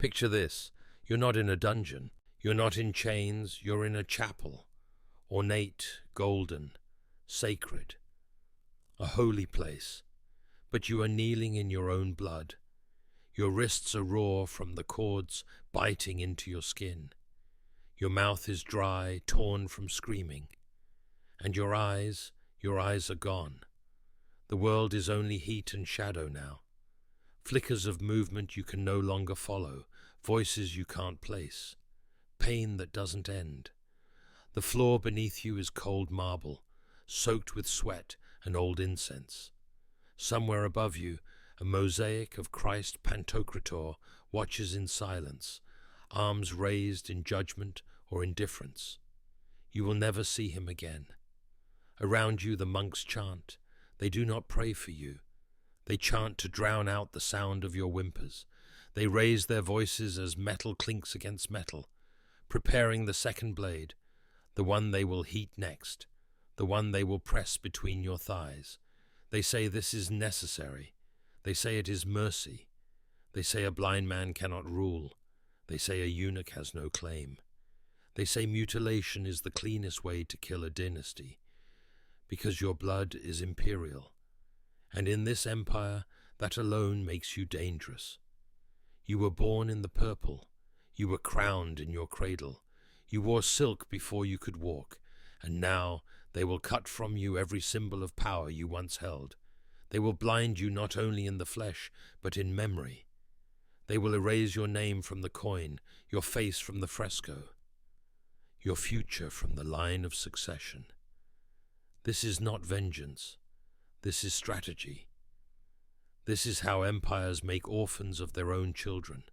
Picture this. You're not in a dungeon. You're not in chains. You're in a chapel. Ornate, golden, sacred. A holy place. But you are kneeling in your own blood. Your wrists are raw from the cords biting into your skin. Your mouth is dry, torn from screaming. And your eyes are gone. The world is only heat and shadow now. Flickers of movement you can no longer follow, voices you can't place, pain that doesn't end. The floor beneath you is cold marble, soaked with sweat and old incense. Somewhere above you, a mosaic of Christ Pantocrator watches in silence, arms raised in judgment or indifference. You will never see him again. Around you the monks chant. They do not pray for you. They chant to drown out the sound of your whimpers. They raise their voices as metal clinks against metal, preparing the second blade, the one they will heat next, the one they will press between your thighs. They say this is necessary. They say it is mercy. They say a blind man cannot rule. They say a eunuch has no claim. They say mutilation is the cleanest way to kill a dynasty, because your blood is imperial. And in this empire, that alone makes you dangerous. You were born in the purple. You were crowned in your cradle. You wore silk before you could walk, and now they will cut from you every symbol of power you once held. They will blind you not only in the flesh, but in memory. They will erase your name from the coin, your face from the fresco, your future from the line of succession. This is not vengeance. This is strategy. This is how empires make orphans of their own children.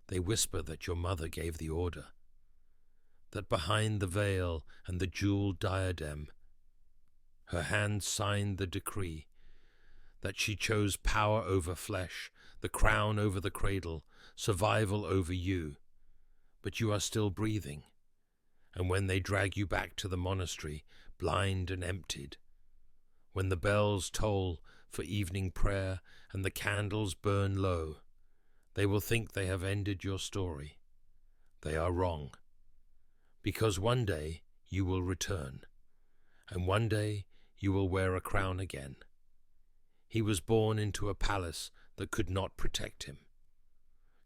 They whisper that your mother gave the order, that behind the veil and the jeweled diadem, her hand signed the decree, that she chose power over flesh, the crown over the cradle, survival over you. But you are still breathing, and when they drag you back to the monastery, blind and emptied, when the bells toll for evening prayer and the candles burn low, they will think they have ended your story. They are wrong, because one day you will return, and one day you will wear a crown again. He was born into a palace that could not protect him.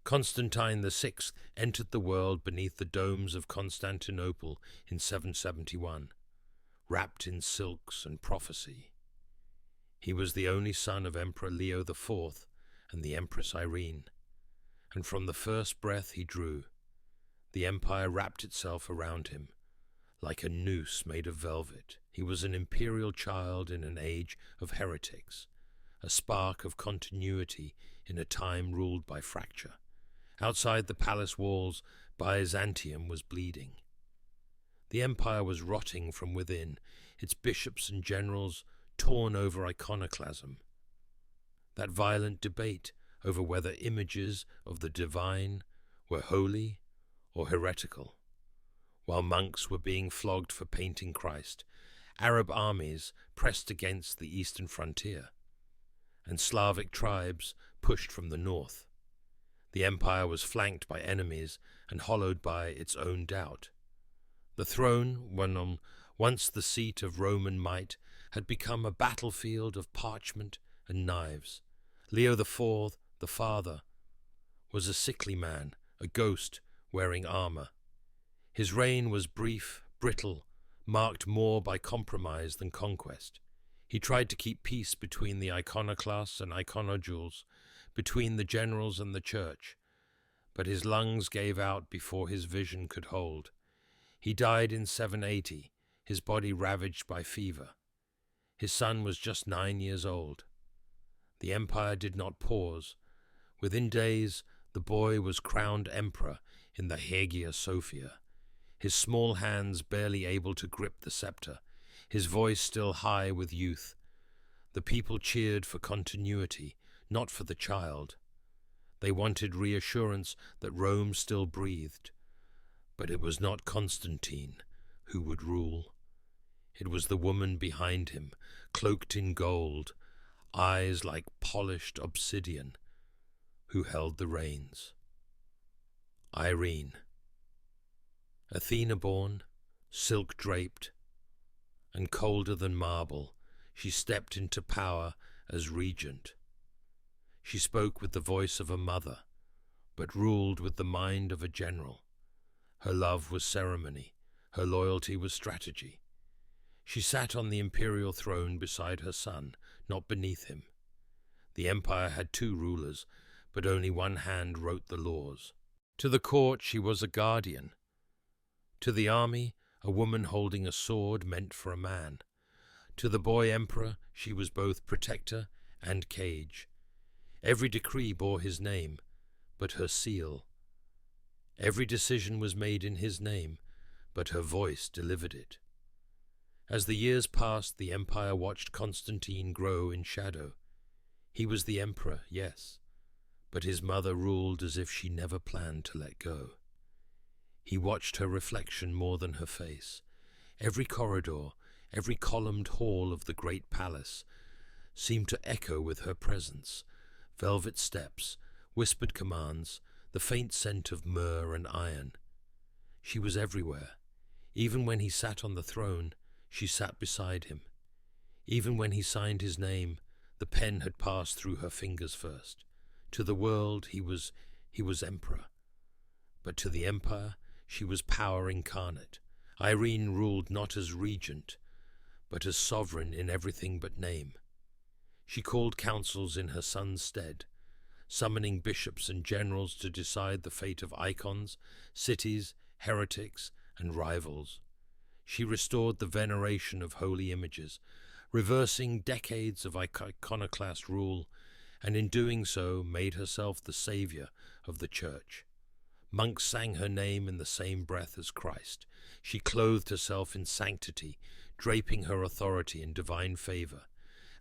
Constantine VI entered the world beneath the domes of Constantinople in 771, wrapped in silks and prophecy. He was the only son of Emperor Leo IV and the Empress Irene, and from the first breath he drew, the empire wrapped itself around him like a noose made of velvet. He was an imperial child in an age of heretics, a spark of continuity in a time ruled by fracture. Outside the palace walls, Byzantium was bleeding. The empire was rotting from within, its bishops and generals torn over iconoclasm. That violent debate over whether images of the divine were holy or heretical, while monks were being flogged for painting Christ, Arab armies pressed against the eastern frontier, and Slavic tribes pushed from the north. The empire was flanked by enemies and hollowed by its own doubt. The throne, once the seat of Roman might, had become a battlefield of parchment and knives. Leo IV, the father, was a sickly man, a ghost wearing armor. His reign was brief, brittle, marked more by compromise than conquest. He tried to keep peace between the iconoclasts and iconodules, between the generals and the church, but his lungs gave out before his vision could hold. He died in 780, his body ravaged by fever. His son was just 9 years old. The empire did not pause. Within days, the boy was crowned emperor in the Hagia Sophia, his small hands barely able to grip the scepter, his voice still high with youth. The people cheered for continuity, not for the child. They wanted reassurance that Rome still breathed. But it was not Constantine who would rule. It was the woman behind him, cloaked in gold, eyes like polished obsidian, who held the reins. Irene. Athena-born, silk-draped, and colder than marble, she stepped into power as regent. She spoke with the voice of a mother, but ruled with the mind of a general. Her love was ceremony, her loyalty was strategy. She sat on the imperial throne beside her son, not beneath him. The empire had two rulers, but only one hand wrote the laws. To the court she was a guardian. To the army, a woman holding a sword meant for a man. To the boy emperor, she was both protector and cage. Every decree bore his name, but her seal. Every decision was made in his name, but her voice delivered it. As the years passed, the empire watched Constantine grow in shadow. He was the emperor, yes, but his mother ruled as if she never planned to let go. He watched her reflection more than her face. Every corridor, every columned hall of the great palace seemed to echo with her presence. Velvet steps, whispered commands, the faint scent of myrrh and iron. She was everywhere. Even when he sat on the throne, she sat beside him. Even when he signed his name, the pen had passed through her fingers first. To the world, he was emperor. But to the empire, she was power incarnate. Irene ruled not as regent, but as sovereign in everything but name. She called councils in her son's stead, summoning bishops and generals to decide the fate of icons, cities, heretics, and rivals. She restored the veneration of holy images, reversing decades of iconoclast rule, and in doing so made herself the savior of the church. Monks sang her name in the same breath as Christ. She clothed herself in sanctity, draping her authority in divine favor,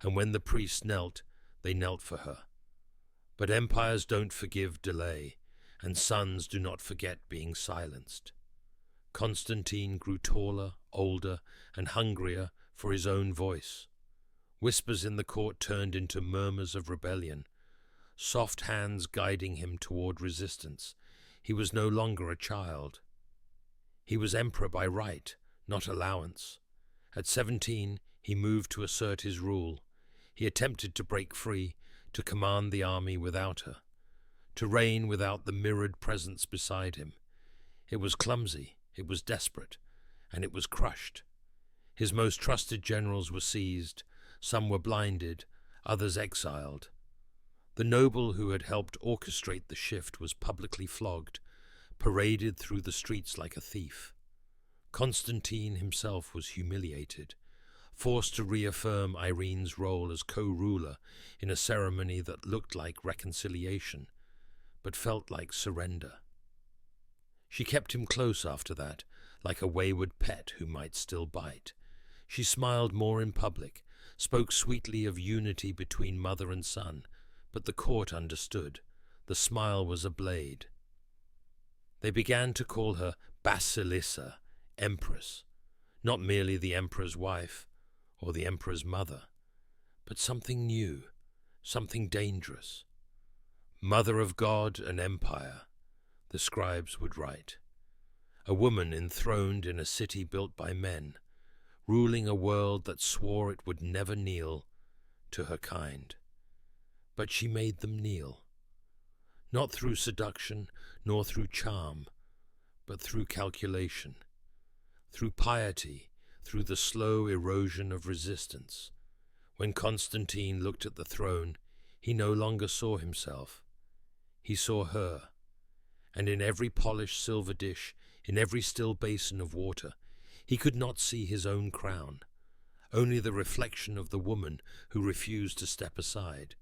and when the priests knelt, they knelt for her. But empires don't forgive delay, and sons do not forget being silenced. Constantine grew taller, older, and hungrier for his own voice. Whispers in the court turned into murmurs of rebellion, soft hands guiding him toward resistance. He was no longer a child. He was emperor by right, not allowance. At 17, he moved to assert his rule. He attempted to break free, to command the army without her, to reign without the mirrored presence beside him. It was clumsy, it was desperate, and it was crushed. His most trusted generals were seized, some were blinded, others exiled. The noble who had helped orchestrate the shift was publicly flogged, paraded through the streets like a thief. Constantine himself was humiliated, forced to reaffirm Irene's role as co-ruler in a ceremony that looked like reconciliation, but felt like surrender. She kept him close after that, like a wayward pet who might still bite. She smiled more in public, spoke sweetly of unity between mother and son, but the court understood. The smile was a blade. They began to call her Basilissa, Empress, not merely the emperor's wife or the emperor's mother, but something new, something dangerous. Mother of God and empire, the scribes would write. A woman enthroned in a city built by men, ruling a world that swore it would never kneel to her kind. But she made them kneel, not through seduction nor through charm, but through calculation, through piety, through the slow erosion of resistance. When Constantine looked at the throne, he no longer saw himself. He saw her, and in every polished silver dish, in every still basin of water, he could not see his own crown, only the reflection of the woman who refused to step aside.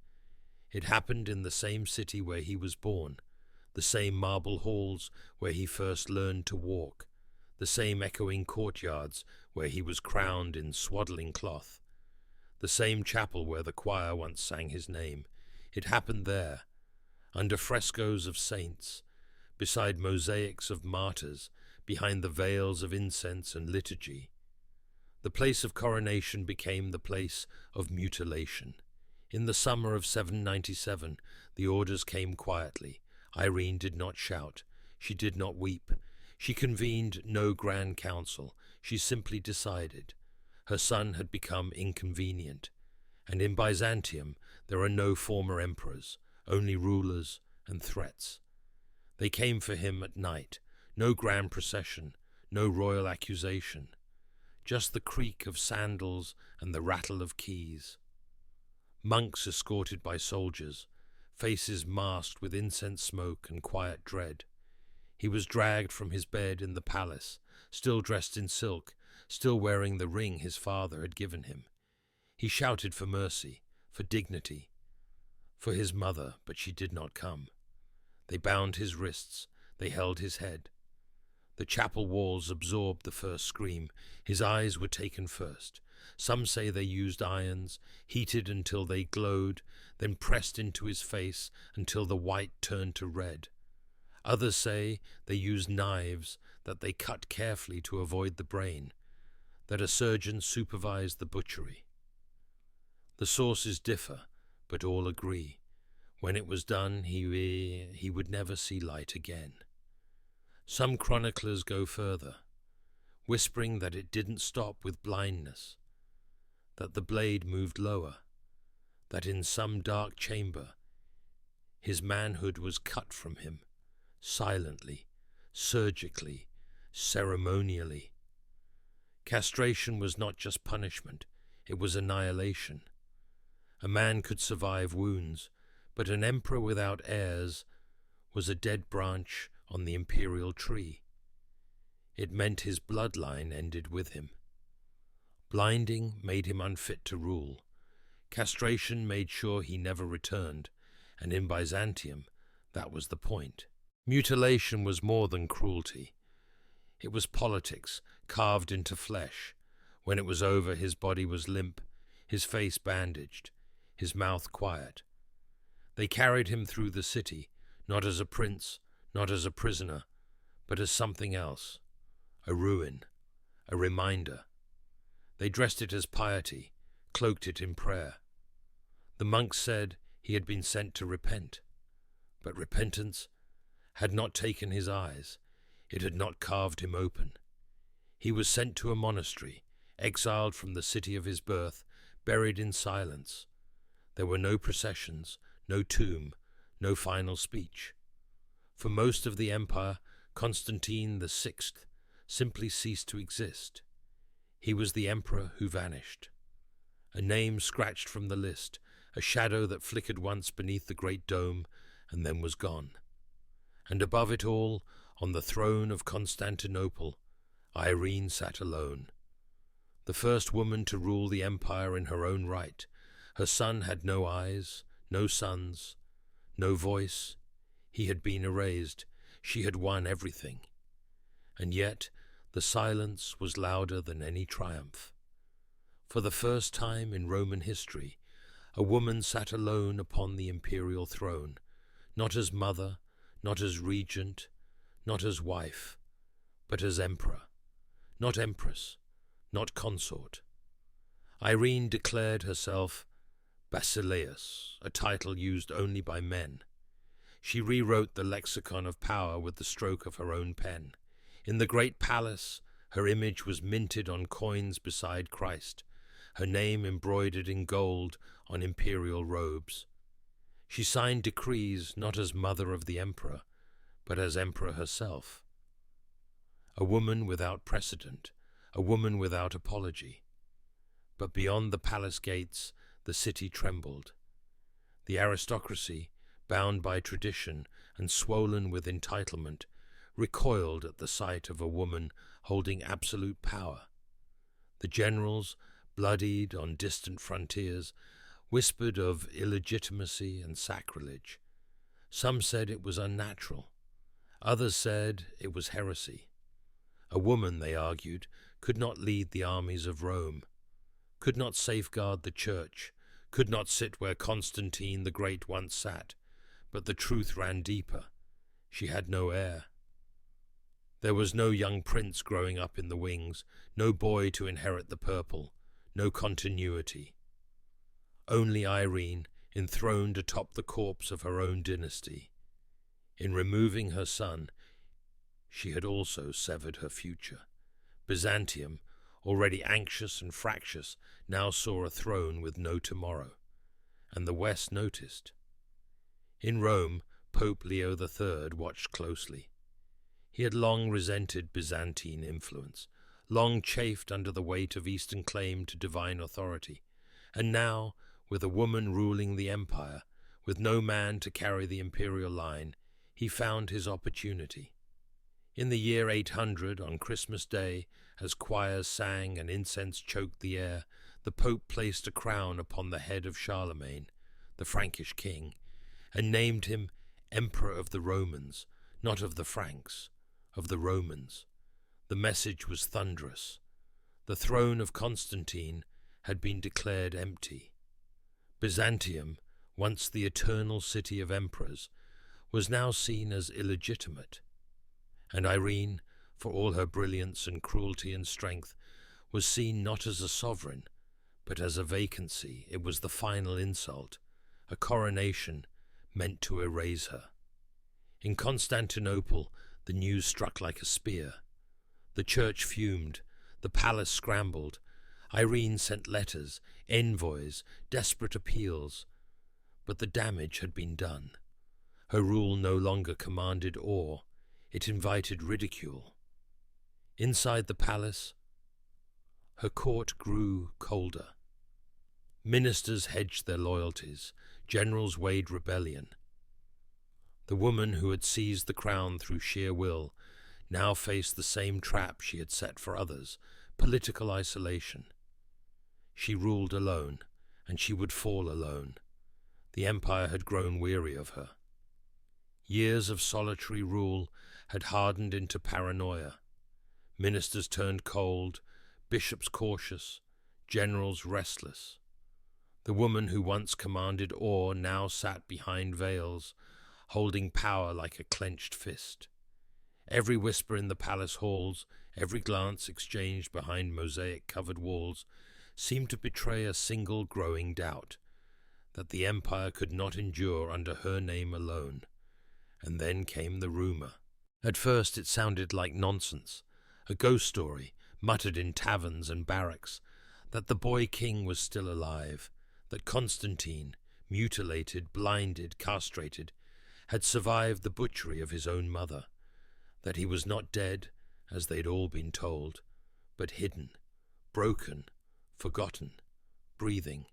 It happened in the same city where he was born, the same marble halls where he first learned to walk, the same echoing courtyards where he was crowned in swaddling cloth, the same chapel where the choir once sang his name. It happened there, under frescoes of saints, beside mosaics of martyrs, behind the veils of incense and liturgy. The place of coronation became the place of mutilation. In the summer of 797, the orders came quietly. Irene did not shout. She did not weep. She convened no grand council. She simply decided. Her son had become inconvenient, and in Byzantium there are no former emperors, only rulers and threats. They came for him at night, no grand procession, no royal accusation, just the creak of sandals and the rattle of keys. Monks escorted by soldiers, faces masked with incense smoke and quiet dread. He was dragged from his bed in the palace, still dressed in silk, still wearing the ring his father had given him. He shouted for mercy, for dignity, for his mother, but she did not come. They bound his wrists, they held his head. The chapel walls absorbed the first scream. His eyes were taken first. Some say they used irons, heated until they glowed, then pressed into his face until the white turned to red. Others say they used knives that they cut carefully to avoid the brain, that a surgeon supervised the butchery. The sources differ, but all agree. When it was done, he would never see light again. Some chroniclers go further, whispering that it didn't stop with blindness, that the blade moved lower, that in some dark chamber his manhood was cut from him, silently, surgically, ceremonially. Castration was not just punishment, it was annihilation. A man could survive wounds, but an emperor without heirs was a dead branch on the imperial tree. It meant his bloodline ended with him. Blinding made him unfit to rule. Castration made sure he never returned, and in Byzantium that was the point. Mutilation was more than cruelty. It was politics, carved into flesh. When it was over, his body was limp, his face bandaged, his mouth quiet. They carried him through the city, not as a prince, not as a prisoner, but as something else, a ruin, a reminder. They dressed it as piety, cloaked it in prayer. The monks said he had been sent to repent, but repentance had not taken his eyes, it had not carved him open. He was sent to a monastery, exiled from the city of his birth, buried in silence. There were no processions, no tomb, no final speech. For most of the empire, Constantine VI simply ceased to exist. He was the emperor who vanished. A name scratched from the list, a shadow that flickered once beneath the great dome and then was gone. And above it all, on the throne of Constantinople, Irene sat alone. The first woman to rule the empire in her own right. Her son had no eyes, no sons, no voice. He had been erased. She had won everything. And yet the silence was louder than any triumph. For the first time in Roman history, a woman sat alone upon the imperial throne, not as mother, not as regent, not as wife, but as emperor, not empress, not consort. Irene declared herself Basileus, a title used only by men. She rewrote the lexicon of power with the stroke of her own pen. In the great palace, her image was minted on coins beside Christ, her name embroidered in gold on imperial robes. She signed decrees not as mother of the emperor, but as emperor herself. A woman without precedent, a woman without apology. But beyond the palace gates, the city trembled. The aristocracy, bound by tradition and swollen with entitlement, recoiled at the sight of a woman holding absolute power. The generals, bloodied on distant frontiers, whispered of illegitimacy and sacrilege. Some said it was unnatural. Others said it was heresy. A woman, they argued, could not lead the armies of Rome, could not safeguard the church, could not sit where Constantine the Great once sat, but the truth ran deeper. She had no heir. There was no young prince growing up in the wings, no boy to inherit the purple, no continuity. Only Irene, enthroned atop the corpse of her own dynasty. In removing her son, she had also severed her future. Byzantium, already anxious and fractious, now saw a throne with no tomorrow, and the West noticed. In Rome, Pope Leo III watched closely. He had long resented Byzantine influence, long chafed under the weight of Eastern claim to divine authority, and now, with a woman ruling the empire, with no man to carry the imperial line, he found his opportunity. In the year 800, on Christmas Day, as choirs sang and incense choked the air, the Pope placed a crown upon the head of Charlemagne, the Frankish king, and named him Emperor of the Romans, not of the Franks, of the Romans. The message was thunderous. The throne of Constantine had been declared empty. Byzantium, once the eternal city of emperors, was now seen as illegitimate. And Irene, for all her brilliance and cruelty and strength, was seen not as a sovereign, but as a vacancy. It was the final insult, a coronation meant to erase her. In Constantinople, the news struck like a spear. The church fumed, the palace scrambled. Irene sent letters, envoys, desperate appeals. But the damage had been done. Her rule no longer commanded awe, it invited ridicule. Inside the palace, her court grew colder. Ministers hedged their loyalties, generals weighed rebellion. The woman who had seized the crown through sheer will now faced the same trap she had set for others, political isolation. She ruled alone, and she would fall alone. The empire had grown weary of her. Years of solitary rule had hardened into paranoia. Ministers turned cold, bishops cautious, generals restless. The woman who once commanded awe now sat behind veils, holding power like a clenched fist. Every whisper in the palace halls, every glance exchanged behind mosaic-covered walls, seemed to betray a single growing doubt, that the empire could not endure under her name alone. And then came the rumor. At first it sounded like nonsense, a ghost story muttered in taverns and barracks, that the boy king was still alive, that Constantine, mutilated, blinded, castrated, had survived the butchery of his own mother, that he was not dead, as they'd all been told, but hidden, broken, forgotten, breathing.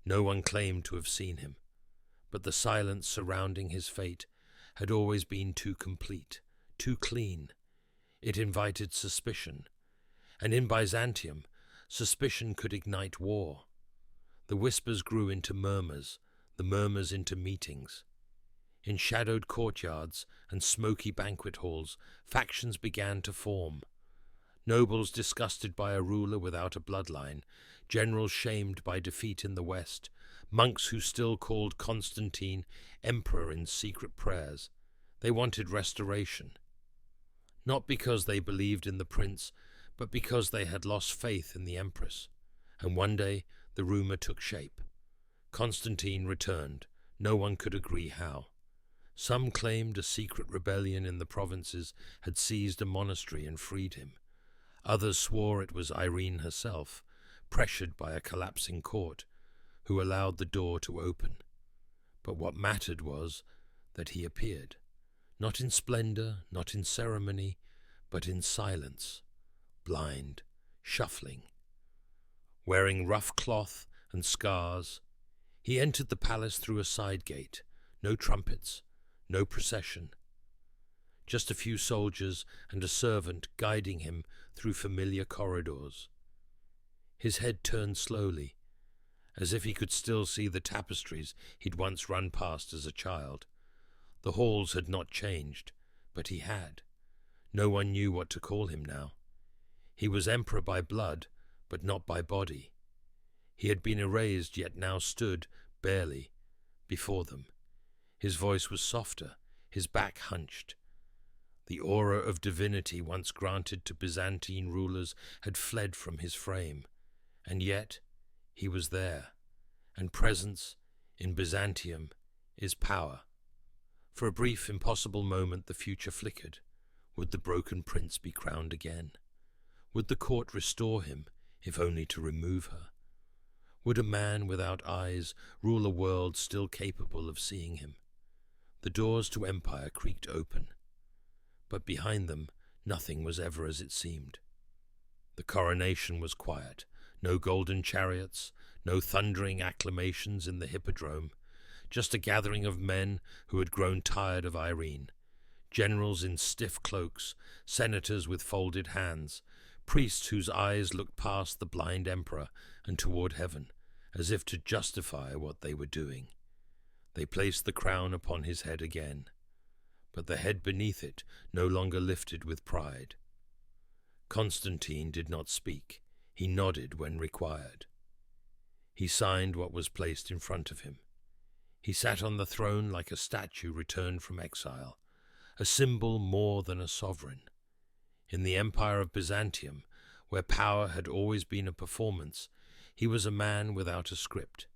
No one claimed to have seen him, but the silence surrounding his fate had always been too complete, too clean. It invited suspicion, and in Byzantium, suspicion could ignite war. The whispers grew into murmurs, the murmurs into meetings. In shadowed courtyards and smoky banquet halls, factions began to form. Nobles disgusted by a ruler without a bloodline, generals shamed by defeat in the West, monks who still called Constantine emperor in secret prayers. They wanted restoration. Not because they believed in the prince, but because they had lost faith in the empress. And one day the rumor took shape. Constantine returned. No one could agree how. Some claimed a secret rebellion in the provinces had seized a monastery and freed him. Others swore it was Irene herself, pressured by a collapsing court, who allowed the door to open. But what mattered was that he appeared, not in splendor, not in ceremony, but in silence, blind, shuffling. Wearing rough cloth and scars, he entered the palace through a side gate. No trumpets, no procession. Just a few soldiers and a servant guiding him through familiar corridors. His head turned slowly, as if he could still see the tapestries he'd once run past as a child. The halls had not changed, but he had. No one knew what to call him now. He was emperor by blood, but not by body. He had been erased, yet now stood, barely, before them. His voice was softer, his back hunched. The aura of divinity once granted to Byzantine rulers had fled from his frame, and yet he was there, and presence in Byzantium is power. For a brief, impossible moment the future flickered. Would the broken prince be crowned again? Would the court restore him, if only to remove her? Would a man without eyes rule a world still capable of seeing him? The doors to empire creaked open, but behind them nothing was ever as it seemed. The coronation was quiet, no golden chariots, no thundering acclamations in the hippodrome, just a gathering of men who had grown tired of Irene, generals in stiff cloaks, senators with folded hands, priests whose eyes looked past the blind emperor and toward heaven, as if to justify what they were doing. They placed the crown upon his head again, but the head beneath it no longer lifted with pride. Constantine did not speak. He nodded when required. He signed what was placed in front of him. He sat on the throne like a statue returned from exile, a symbol more than a sovereign. In the empire of Byzantium, where power had always been a performance, he was a man without a script.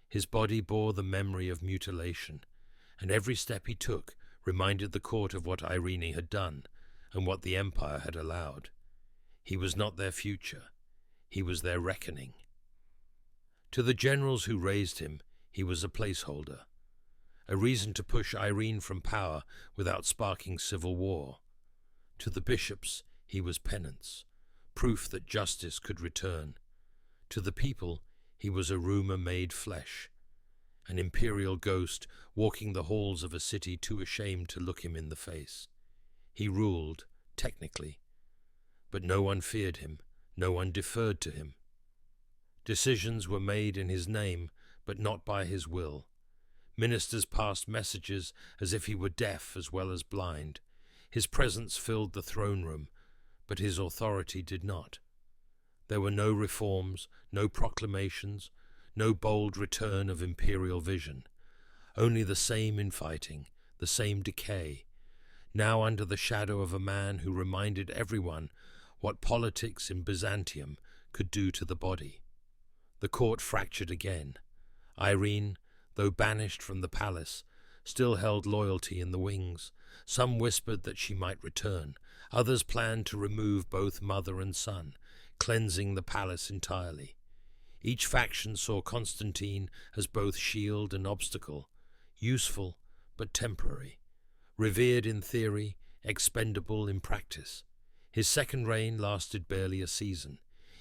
His body bore the memory of mutilation, and every step he took reminded the court of what Irene had done and what the empire had allowed. He was not their future. He was their reckoning. To the generals who raised him, he was a placeholder, a reason to push Irene from power without sparking civil war. To the bishops, he was penance, proof that justice could return. To the people, he was a rumor made flesh, an imperial ghost walking the halls of a city too ashamed to look him in the face. He ruled, technically, but no one feared him, no one deferred to him. Decisions were made in his name, but not by his will. Ministers passed messages as if he were deaf as well as blind. His presence filled the throne room, but his authority did not. There were no reforms, no proclamations, no bold return of imperial vision. Only the same infighting, the same decay, now under the shadow of a man who reminded everyone what politics in Byzantium could do to the body. The court fractured again. Irene, though banished from the palace, still held loyalty in the wings. Some whispered that she might return. Others planned to remove both mother and son, cleansing the palace entirely. Each faction saw Constantine as both shield and obstacle, useful but temporary, revered in theory, expendable in practice. His second reign lasted barely a season.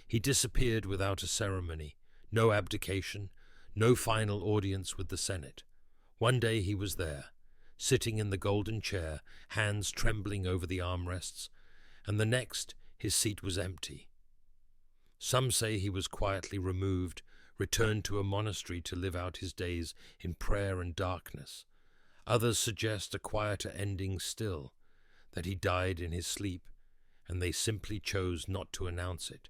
He disappeared without a ceremony, no abdication, no final audience with the Senate. One day he was there, sitting in the golden chair, hands trembling over the armrests, and the next his seat was empty. Some say he was quietly removed, returned to a monastery to live out his days in prayer and darkness. Others suggest a quieter ending still, that he died in his sleep, and they simply chose not to announce it.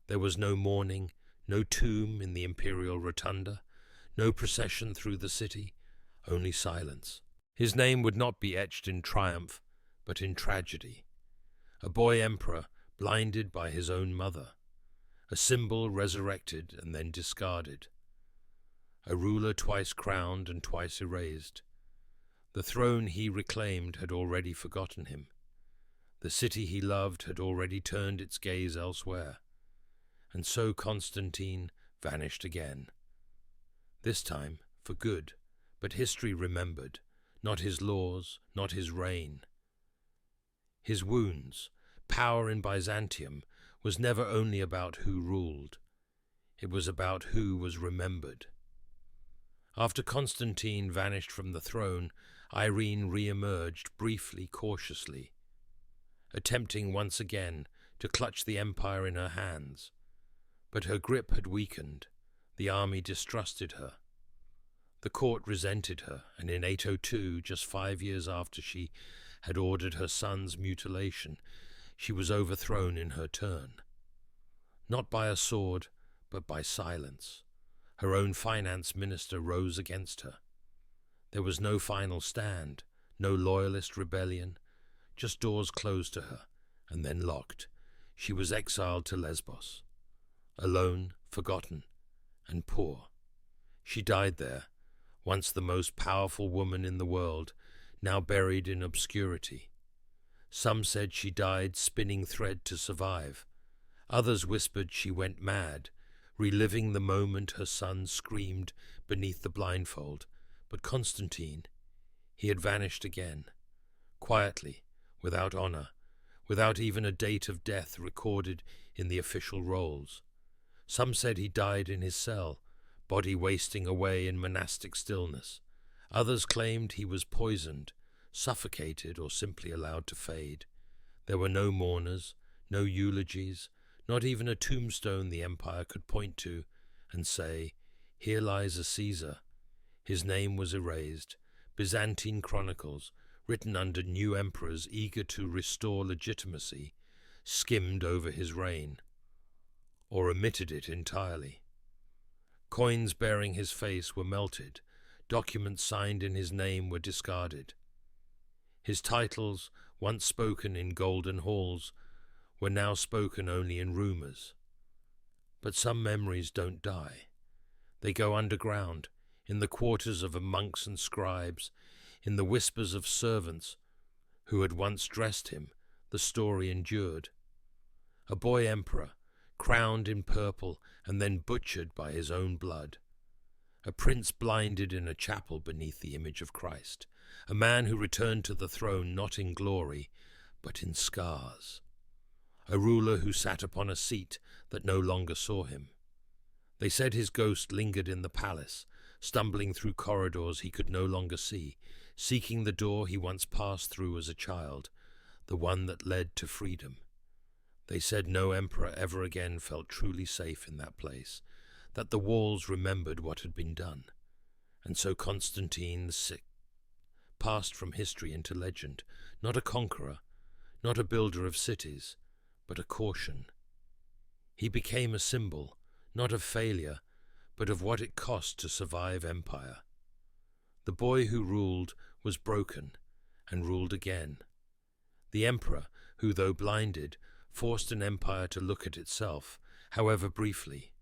There was no mourning, no tomb in the imperial rotunda, no procession through the city, only silence. His name would not be etched in triumph, but in tragedy. A boy emperor blinded by his own mother, a symbol resurrected and then discarded, a ruler twice crowned and twice erased. The throne he reclaimed had already forgotten him. The city he loved had already turned its gaze elsewhere. And so Constantine vanished again. This time for good, but history remembered, not his laws, not his reign. His wounds, power in Byzantium, was never only about who ruled. It was about who was remembered. After Constantine vanished from the throne, Irene re-emerged briefly, cautiously, attempting once again to clutch the empire in her hands. But her grip had weakened. The army distrusted her. The court resented her, and in 802, just 5 years after she had ordered her son's mutilation, she was overthrown in her turn. Not by a sword, but by silence. Her own finance minister rose against her. There was no final stand, no loyalist rebellion, just doors closed to her, and then locked. She was exiled to Lesbos, alone, forgotten, and poor. She died there, once the most powerful woman in the world, now buried in obscurity. Some said she died spinning thread to survive. Others whispered she went mad, reliving the moment her son screamed beneath the blindfold. But Constantine, he had vanished again, quietly, without honor, without even a date of death recorded in the official rolls. Some said he died in his cell, body wasting away in monastic stillness. Others claimed he was poisoned, suffocated, or simply allowed to fade. There were no mourners, no eulogies, not even a tombstone the empire could point to and say, "Here lies a Caesar." His name was erased. Byzantine chronicles, written under new emperors eager to restore legitimacy, skimmed over his reign, or omitted it entirely. Coins bearing his face were melted. Documents signed in his name were discarded. His titles, once spoken in golden halls, were now spoken only in rumors. But some memories don't die. They go underground, in the quarters of monks and scribes, in the whispers of servants who had once dressed him. The story endured. A boy emperor, crowned in purple and then butchered by his own blood. A prince blinded in a chapel beneath the image of Christ. A man who returned to the throne not in glory, but in scars. A ruler who sat upon a seat that no longer saw him. They said his ghost lingered in the palace, stumbling through corridors he could no longer see, seeking the door he once passed through as a child, the one that led to freedom. They said no emperor ever again felt truly safe in that place, that the walls remembered what had been done. And so Constantine the passed from history into legend, not a conqueror, not a builder of cities, but a caution. He became a symbol, not of failure, but of what it cost to survive empire. The boy who ruled was broken, and ruled again. The emperor who, though blinded, forced an empire to look at itself, however briefly,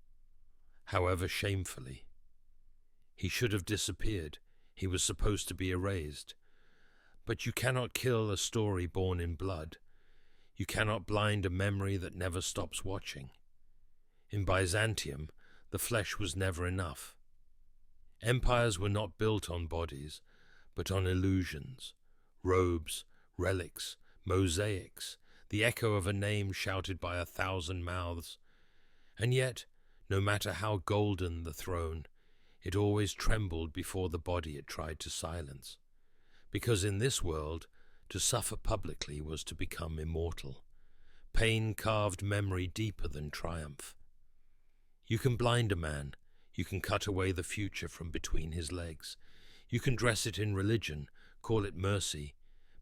however shamefully. He should have disappeared. He was supposed to be erased. But you cannot kill a story born in blood. You cannot blind a memory that never stops watching. In Byzantium, the flesh was never enough. Empires were not built on bodies, but on illusions, robes, relics, mosaics, the echo of a name shouted by 1,000 mouths. And yet, no matter how golden the throne, it always trembled before the body it tried to silence. Because in this world, to suffer publicly was to become immortal. Pain carved memory deeper than triumph. You can blind a man, you can cut away the future from between his legs. You can dress it in religion, call it mercy,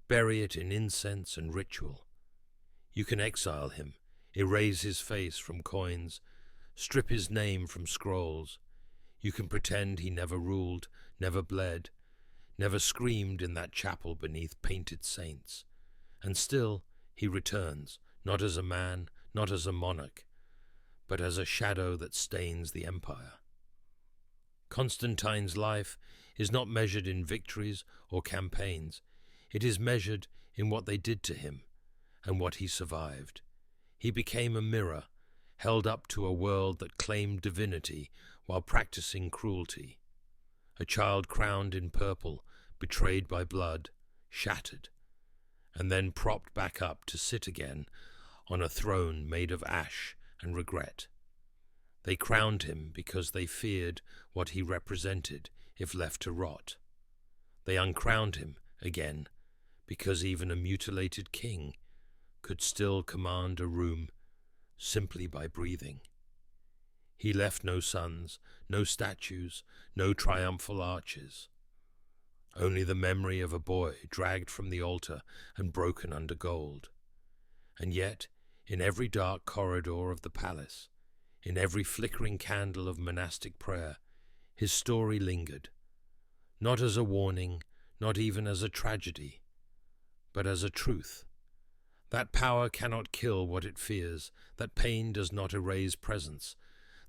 bury it in incense and ritual. You can exile him, erase his face from coins, strip his name from scrolls. You can pretend he never ruled, never bled, never screamed in that chapel beneath painted saints. And still he returns, not as a man, not as a monarch, but as a shadow that stains the empire. Constantine's life is not measured in victories or campaigns. It is measured in what they did to him and what he survived. He became a mirror, held up to a world that claimed divinity while practicing cruelty. A child crowned in purple, betrayed by blood, shattered, and then propped back up to sit again on a throne made of ash and regret. They crowned him because they feared what he represented if left to rot. They uncrowned him again because even a mutilated king could still command a room simply by breathing. He left no sons, no statues, no triumphal arches. Only the memory of a boy dragged from the altar and broken under gold. And yet, in every dark corridor of the palace, in every flickering candle of monastic prayer, his story lingered, not as a warning, not even as a tragedy, but as a truth. That power cannot kill what it fears, that pain does not erase presence,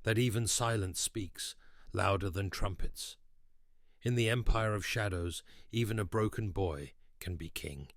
that even silence speaks, louder than trumpets. In the empire of shadows, even a broken boy can be king.